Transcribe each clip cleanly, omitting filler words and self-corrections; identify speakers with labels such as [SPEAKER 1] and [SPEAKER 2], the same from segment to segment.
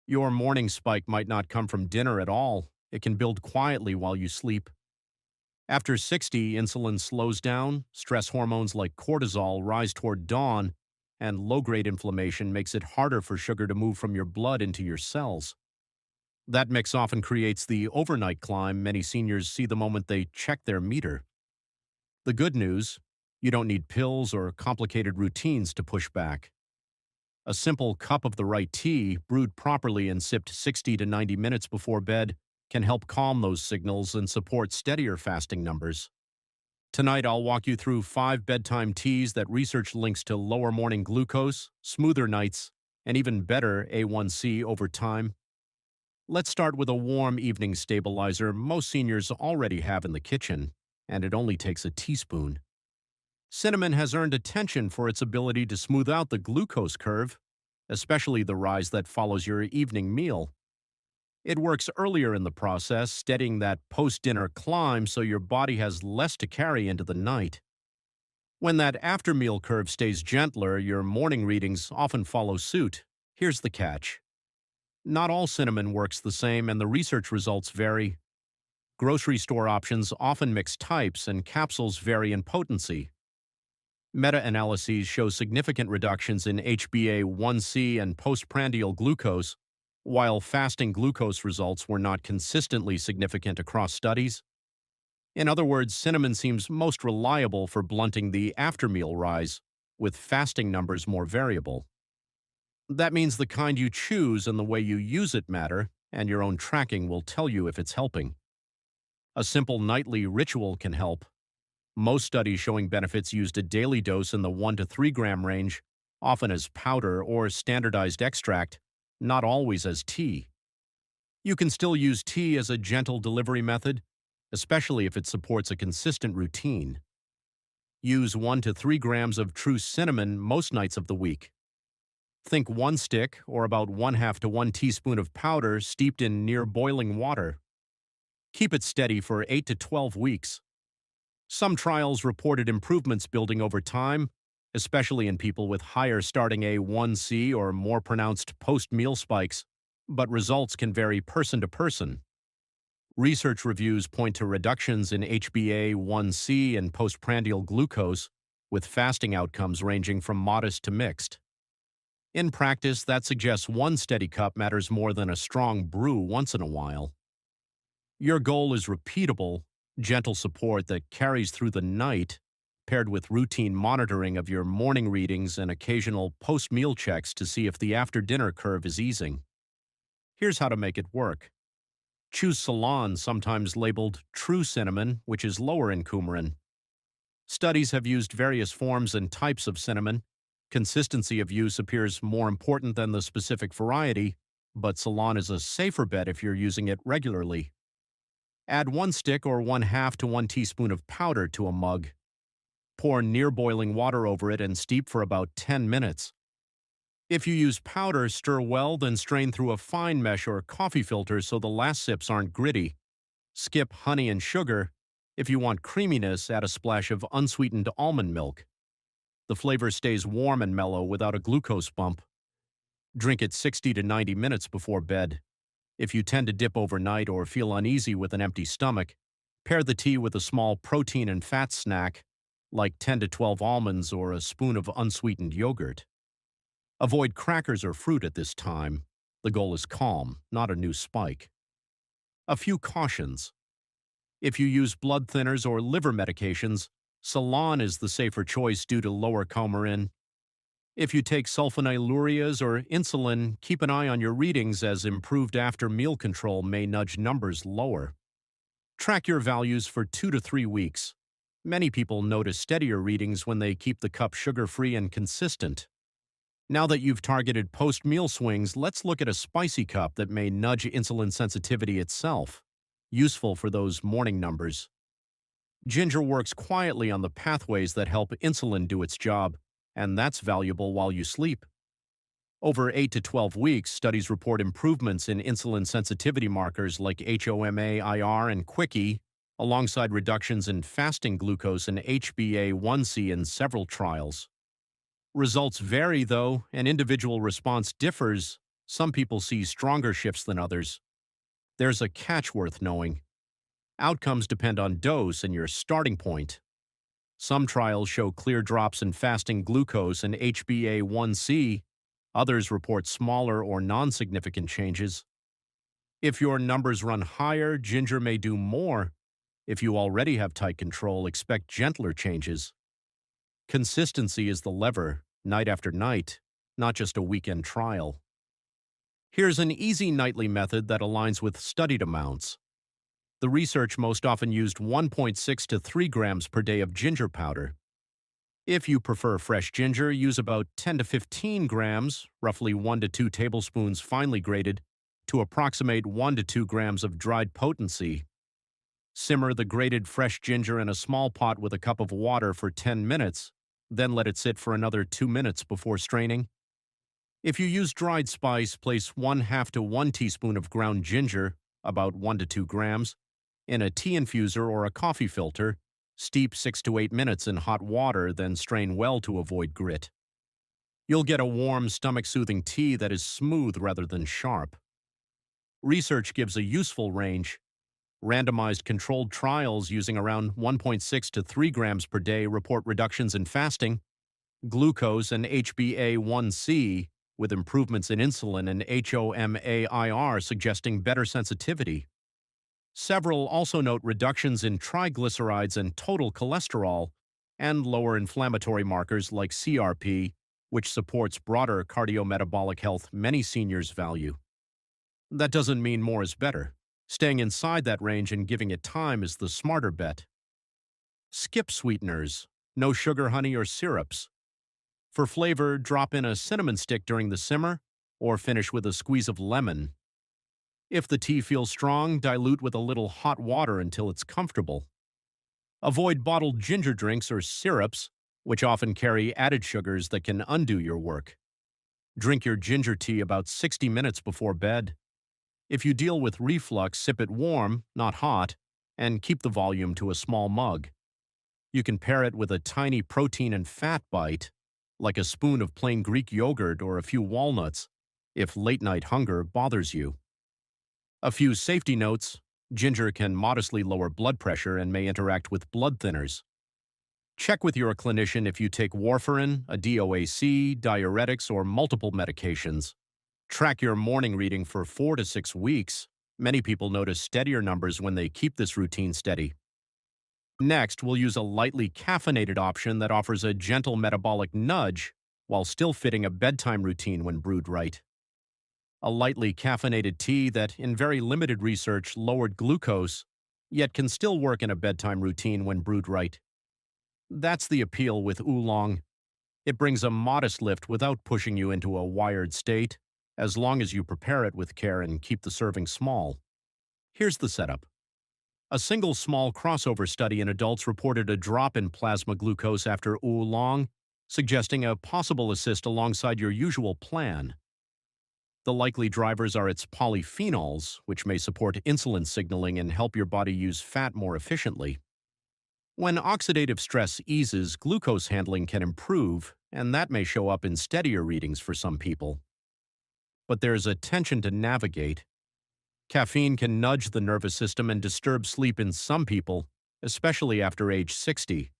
[SPEAKER 1] Your morning spike might not come from dinner at all. It can build quietly while you sleep. After 60, insulin slows down, stress hormones like cortisol rise toward dawn, and low-grade inflammation makes it harder for sugar to move from your blood into your cells. That mix often creates the overnight climb many seniors see the moment they check their meter. The good news, you don't need pills or complicated routines to push back. A simple cup of the right tea, brewed properly and sipped 60 to 90 minutes before bed, can help calm those signals and support steadier fasting numbers. Tonight, I'll walk you through 5 bedtime teas that research links to lower morning glucose, smoother nights, and even better A1C over time. Let's start with a warm evening stabilizer most seniors already have in the kitchen, and it only takes a teaspoon. Cinnamon has earned attention for its ability to smooth out the glucose curve, especially the rise that follows your evening meal. It works earlier in the process, steadying that post-dinner climb so your body has less to carry into the night. When that after-meal curve stays gentler, your morning readings often follow suit. Here's the catch. Not all cinnamon works the same, and the research results vary. Grocery store options often mix types, and capsules vary in potency. Meta-analyses show significant reductions in HbA1c and postprandial glucose, while fasting glucose results were not consistently significant across studies. In other words, cinnamon seems most reliable for blunting the after-meal rise, with fasting numbers more variable. That means the kind you choose and the way you use it matter, and your own tracking will tell you if it's helping. A simple nightly ritual can help. Most studies showing benefits used a daily dose in the 1 to 3 gram range, often as powder or standardized extract, not always as tea. You can still use tea as a gentle delivery method, especially if it supports a consistent routine. Use 1 to 3 grams of true cinnamon most nights of the week. Think 1 stick, or about 1/2 to 1 teaspoon of powder steeped in near boiling water. Keep it steady for 8 to 12 weeks. Some trials reported improvements building over time, especially in people with higher starting A1C or more pronounced post-meal spikes, but results can vary person to person. Research reviews point to reductions in HbA1c and postprandial glucose, with fasting outcomes ranging from modest to mixed. In practice, that suggests 1 steady cup matters more than a strong brew once in a while. Your goal is repeatable, gentle support that carries through the night, paired with routine monitoring of your morning readings and occasional post-meal checks to see if the after-dinner curve is easing. Here's how to make it work. Choose Ceylon, sometimes labeled true cinnamon, which is lower in coumarin. Studies have used various forms and types of cinnamon. Consistency of use appears more important than the specific variety, but Ceylon is a safer bet if you're using it regularly. Add 1 stick or 1/2 to 1 teaspoon of powder to a mug. Pour near boiling water over it and steep for about 10 minutes. If you use powder, stir well, then strain through a fine mesh or coffee filter so the last sips aren't gritty. Skip honey and sugar. If you want creaminess, add a splash of unsweetened almond milk. The flavor stays warm and mellow without a glucose bump. Drink it 60 to 90 minutes before bed. If you tend to dip overnight or feel uneasy with an empty stomach, pair the tea with a small protein and fat snack, like 10 to 12 almonds or a spoon of unsweetened yogurt. Avoid crackers or fruit at this time. The goal is calm, not a new spike. A few cautions. If you use blood thinners or liver medications, Ceylon is the safer choice due to lower coumarin. If you take sulfonylureas or insulin, keep an eye on your readings as improved after-meal control may nudge numbers lower. Track your values for 2 to 3 weeks. Many people notice steadier readings when they keep the cup sugar-free and consistent. Now that you've targeted post-meal swings, let's look at a spicy cup that may nudge insulin sensitivity itself, useful for those morning numbers. Ginger works quietly on the pathways that help insulin do its job, and that's valuable while you sleep. Over 8 to 12 weeks, studies report improvements in insulin sensitivity markers like HOMA-IR and Quickie, alongside reductions in fasting glucose and HbA1c in several trials. Results vary, though, and individual response differs, Some people see stronger shifts than others. There's a catch worth knowing. Outcomes depend on dose and your starting point. Some trials show clear drops in fasting glucose and HbA1c. Others report smaller or non-significant changes. If your numbers run higher, ginger may do more. If you already have tight control, expect gentler changes. Consistency is the lever, night after night, not just a weekend trial. Here's an easy nightly method that aligns with studied amounts. The research most often used 1.6 to 3 grams per day of ginger powder. If you prefer fresh ginger, use about 10 to 15 grams, roughly 1 to 2 tablespoons finely grated, to approximate 1 to 2 grams of dried potency. Simmer the grated fresh ginger in a small pot with a cup of water for 10 minutes, then let it sit for another 2 minutes before straining. If you use dried spice, place 1/2 to 1 teaspoon of ground ginger, about 1 to 2 grams, in a tea infuser or a coffee filter. Steep 6 to 8 minutes in hot water, then strain well to avoid grit. You'll get a warm, stomach-soothing tea that is smooth rather than sharp. Research gives a useful range. Randomized controlled trials using around 1.6 to 3 grams per day report reductions in fasting, glucose, and HbA1c, with improvements in insulin and HOMAIR suggesting better sensitivity. Several also note reductions in triglycerides and total cholesterol, and lower inflammatory markers like CRP, which supports broader cardiometabolic health many seniors value. That doesn't mean more is better. Staying inside that range and giving it time is the smarter bet. Skip sweeteners, no sugar, honey, or syrups. For flavor, drop in a cinnamon stick during the simmer, or finish with a squeeze of lemon. If the tea feels strong, dilute with a little hot water until it's comfortable. Avoid bottled ginger drinks or syrups, which often carry added sugars that can undo your work. Drink your ginger tea about 60 minutes before bed. If you deal with reflux, sip it warm, not hot, and keep the volume to a small mug. You can pair it with a tiny protein and fat bite, like a spoon of plain Greek yogurt or a few walnuts, if late-night hunger bothers you. A few safety notes: ginger can modestly lower blood pressure and may interact with blood thinners. Check with your clinician if you take warfarin, a DOAC, diuretics, or multiple medications. Track your morning reading for 4 to 6 weeks. Many people notice steadier numbers when they keep this routine steady. Next, we'll use a lightly caffeinated option that offers a gentle metabolic nudge while still fitting a bedtime routine when brewed right. A lightly caffeinated tea that, in very limited research, lowered glucose, yet can still work in a bedtime routine when brewed right. That's the appeal with Oolong. It brings a modest lift without pushing you into a wired state, as long as you prepare it with care and keep the serving small. Here's the setup. A single small crossover study in adults reported a drop in plasma glucose after Oolong, suggesting a possible assist alongside your usual plan. The likely drivers are its polyphenols, which may support insulin signaling and help your body use fat more efficiently. When oxidative stress eases, glucose handling can improve, and that may show up in steadier readings for some people. But there's a tension to navigate. Caffeine can nudge the nervous system and disturb sleep in some people, especially after age 60.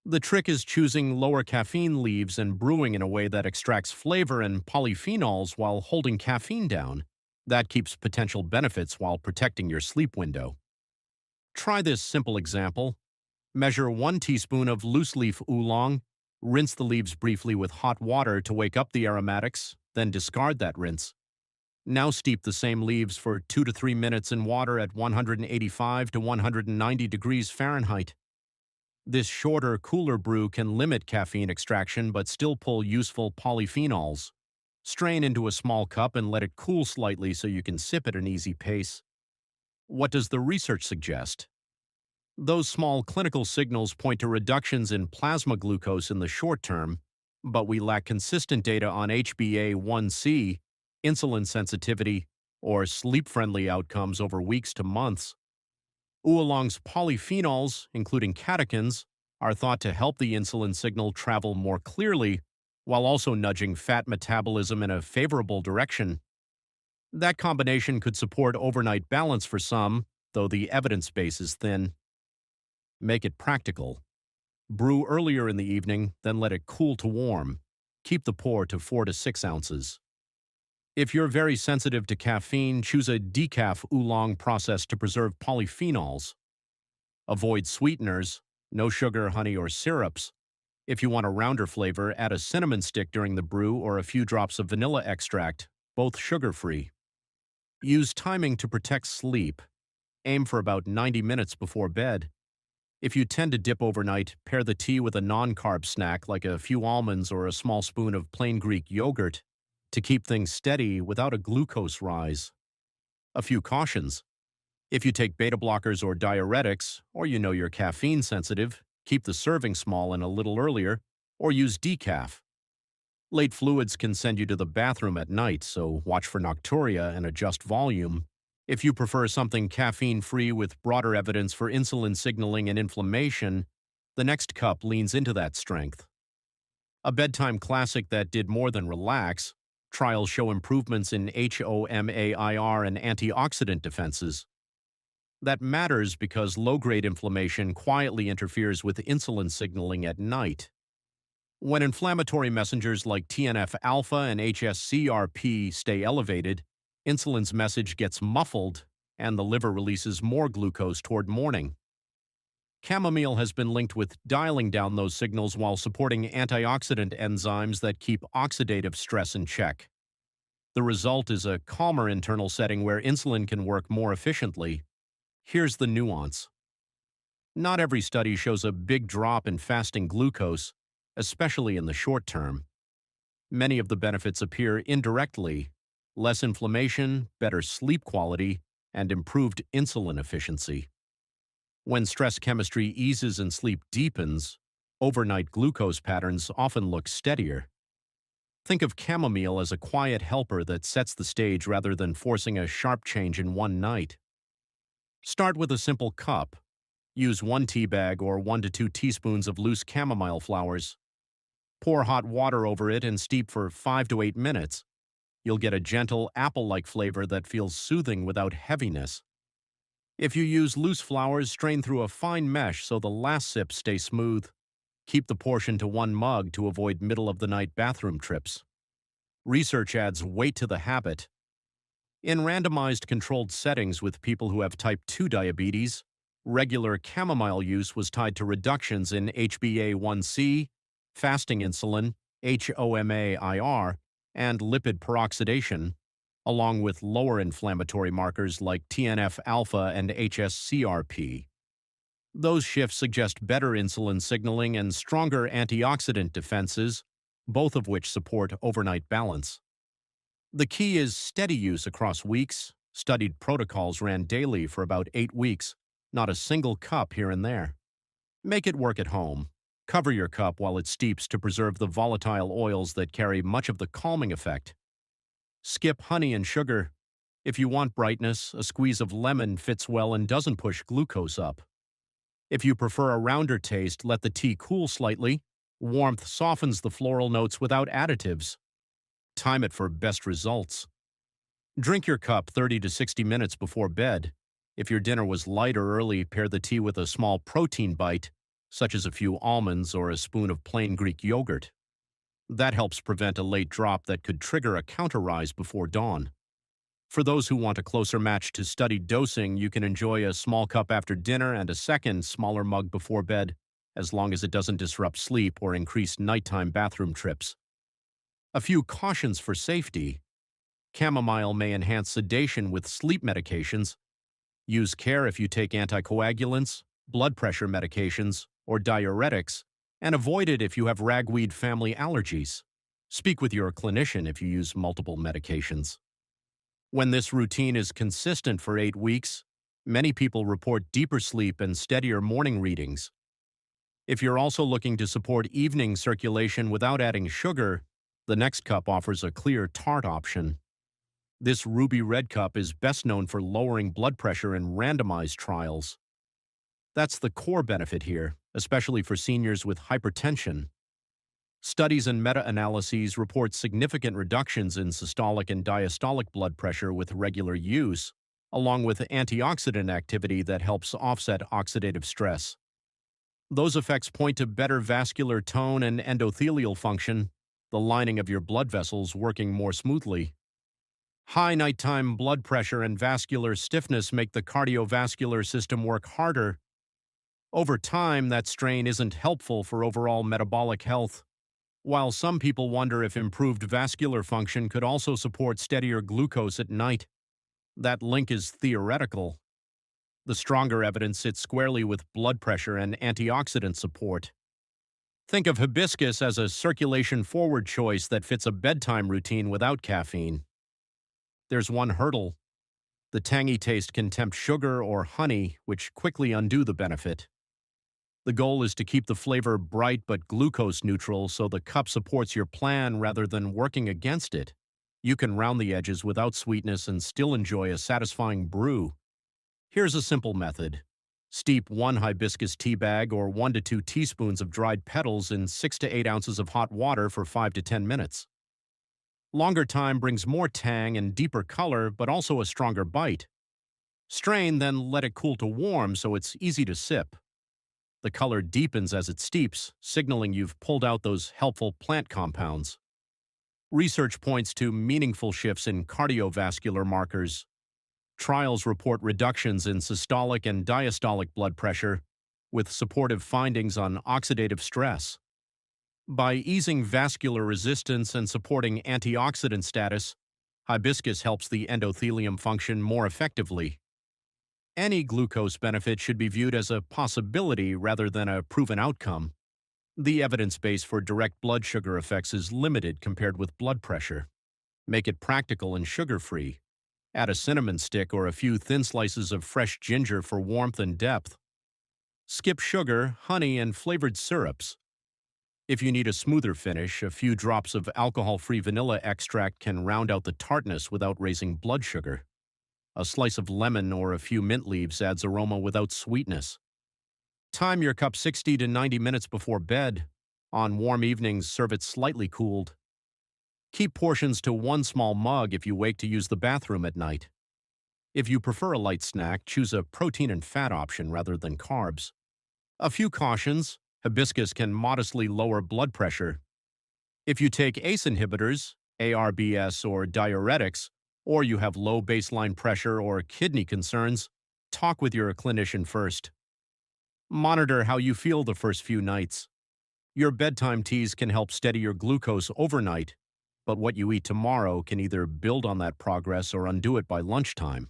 [SPEAKER 1] The trick is choosing lower caffeine leaves and brewing in a way that extracts flavor and polyphenols while holding caffeine down. That keeps potential benefits while protecting your sleep window. Try this simple example. Measure 1 teaspoon of loose-leaf oolong, rinse the leaves briefly with hot water to wake up the aromatics, then discard that rinse. Now steep the same leaves for 2 to 3 minutes in water at 185 to 190 degrees Fahrenheit. This shorter, cooler brew can limit caffeine extraction but still pull useful polyphenols. Strain into a small cup and let it cool slightly so you can sip at an easy pace. What does the research suggest? Those small clinical signals point to reductions in plasma glucose in the short term, but we lack consistent data on HbA1c, insulin sensitivity, or sleep-friendly outcomes over weeks to months. Oolong's polyphenols, including catechins, are thought to help the insulin signal travel more clearly, while also nudging fat metabolism in a favorable direction. That combination could support overnight balance for some, though the evidence base is thin. Make it practical. Brew earlier in the evening, then let it cool to warm. Keep the pour to 4 to 6 ounces. If you're very sensitive to caffeine, choose a decaf oolong process to preserve polyphenols. Avoid sweeteners, no sugar, honey, or syrups. If you want a rounder flavor, add a cinnamon stick during the brew or a few drops of vanilla extract, both sugar-free. Use timing to protect sleep. Aim for about 90 minutes before bed. If you tend to dip overnight, pair the tea with a non-carb snack like a few almonds or a small spoon of plain Greek yogurt to keep things steady without a glucose rise. A few cautions. If you take beta blockers or diuretics, or you know you're caffeine sensitive, keep the serving small and a little earlier, or use decaf. Late fluids can send you to the bathroom at night, so watch for nocturia and adjust volume. If you prefer something caffeine-free with broader evidence for insulin signaling and inflammation, the next cup leans into that strength. A bedtime classic that did more than relax, trials show improvements in HOMAIR and antioxidant defenses. That matters because low-grade inflammation quietly interferes with insulin signaling at night. When inflammatory messengers like TNF-alpha and HSCRP stay elevated, insulin's message gets muffled and the liver releases more glucose toward morning. Chamomile has been linked with dialing down those signals while supporting antioxidant enzymes that keep oxidative stress in check. The result is a calmer internal setting where insulin can work more efficiently. Here's the nuance. Not every study shows a big drop in fasting glucose, especially in the short term. Many of the benefits appear indirectly: less inflammation, better sleep quality, and improved insulin efficiency. When stress chemistry eases and sleep deepens, overnight glucose patterns often look steadier. Think of chamomile as a quiet helper that sets the stage rather than forcing a sharp change in one night. Start with a simple cup. Use 1 tea bag or 1 to 2 teaspoons of loose chamomile flowers. Pour hot water over it and steep for 5 to 8 minutes. You'll get a gentle, apple-like flavor that feels soothing without heaviness. If you use loose flowers, strain through a fine mesh so the last sips stay smooth. Keep the portion to 1 mug to avoid middle-of-the-night bathroom trips. Research adds weight to the habit. In randomized controlled settings with people who have type 2 diabetes, regular chamomile use was tied to reductions in HbA1c, fasting insulin, HOMAIR, and lipid peroxidation, along with lower inflammatory markers like TNF-alpha and HSCRP. Those shifts suggest better insulin signaling and stronger antioxidant defenses, both of which support overnight balance. The key is steady use across weeks. Studied protocols ran daily for about 8 weeks, not a single cup here and there. Make it work at home. Cover your cup while it steeps to preserve the volatile oils that carry much of the calming effect. Skip honey and sugar. If you want brightness, a squeeze of lemon fits well and doesn't push glucose up. If you prefer a rounder taste, let the tea cool slightly. Warmth softens the floral notes without additives. Time it for best results. Drink your cup 30 to 60 minutes before bed. If your dinner was light or early, pair the tea with a small protein bite, such as a few almonds or a spoon of plain Greek yogurt. That helps prevent a late drop that could trigger a counter-rise before dawn. For those who want a closer match to studied dosing, you can enjoy a small cup after dinner and a second, smaller mug before bed, as long as it doesn't disrupt sleep or increase nighttime bathroom trips. A few cautions for safety. Chamomile may enhance sedation with sleep medications. Use care if you take anticoagulants, blood pressure medications, or diuretics, and avoid it if you have ragweed family allergies. Speak with your clinician if you use multiple medications. When this routine is consistent for 8 weeks, many people report deeper sleep and steadier morning readings. If you're also looking to support evening circulation without adding sugar, the next cup offers a clear tart option. This ruby red cup is best known for lowering blood pressure in randomized trials. That's the core benefit here, especially for seniors with hypertension. Studies and meta-analyses report significant reductions in systolic and diastolic blood pressure with regular use, along with antioxidant activity that helps offset oxidative stress. Those effects point to better vascular tone and endothelial function, the lining of your blood vessels working more smoothly. High nighttime blood pressure and vascular stiffness make the cardiovascular system work harder. Over time, that strain isn't helpful for overall metabolic health. While some people wonder if improved vascular function could also support steadier glucose at night, that link is theoretical. The stronger evidence sits squarely with blood pressure and antioxidant support. Think of hibiscus as a circulation-forward choice that fits a bedtime routine without caffeine. There's one hurdle. The tangy taste can tempt sugar or honey, which quickly undo the benefit. The goal is to keep the flavor bright but glucose neutral so the cup supports your plan rather than working against it. You can round the edges without sweetness and still enjoy a satisfying brew. Here's a simple method. Steep 1 hibiscus tea bag or 1 to 2 teaspoons of dried petals in 6 to 8 ounces of hot water for 5 to 10 minutes. Longer time brings more tang and deeper color, but also a stronger bite. Strain, then let it cool to warm so it's easy to sip. The color deepens as it steeps, signaling you've pulled out those helpful plant compounds. Research points to meaningful shifts in cardiovascular markers. Trials report reductions in systolic and diastolic blood pressure, with supportive findings on oxidative stress. By easing vascular resistance and supporting antioxidant status, hibiscus helps the endothelium function more effectively. Any glucose benefit should be viewed as a possibility rather than a proven outcome. The evidence base for direct blood sugar effects is limited compared with blood pressure. Make it practical and sugar-free. Add a cinnamon stick or a few thin slices of fresh ginger for warmth and depth. Skip sugar, honey, and flavored syrups. If you need a smoother finish, a few drops of alcohol-free vanilla extract can round out the tartness without raising blood sugar. A slice of lemon or a few mint leaves adds aroma without sweetness. Time your cup 60 to 90 minutes before bed. On warm evenings, serve it slightly cooled. Keep portions to 1 small mug if you wake to use the bathroom at night. If you prefer a light snack, choose a protein and fat option rather than carbs. A few cautions. Hibiscus can modestly lower blood pressure. If you take ACE inhibitors, ARBs, or diuretics, or you have low baseline pressure or kidney concerns, talk with your clinician first. Monitor how you feel the first few nights. Your bedtime teas can help steady your glucose overnight, but what you eat tomorrow can either build on that progress or undo it by lunchtime.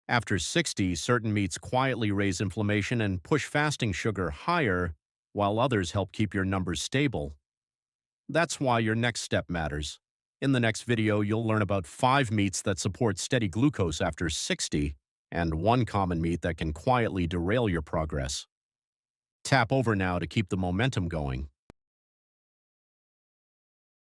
[SPEAKER 1] After 60, certain meats quietly raise inflammation and push fasting sugar higher, while others help keep your numbers stable. That's why your next step matters. In the next video, you'll learn about 5 meats that support steady glucose after 60, and 1 common meat that can quietly derail your progress. Tap over now to keep the momentum going.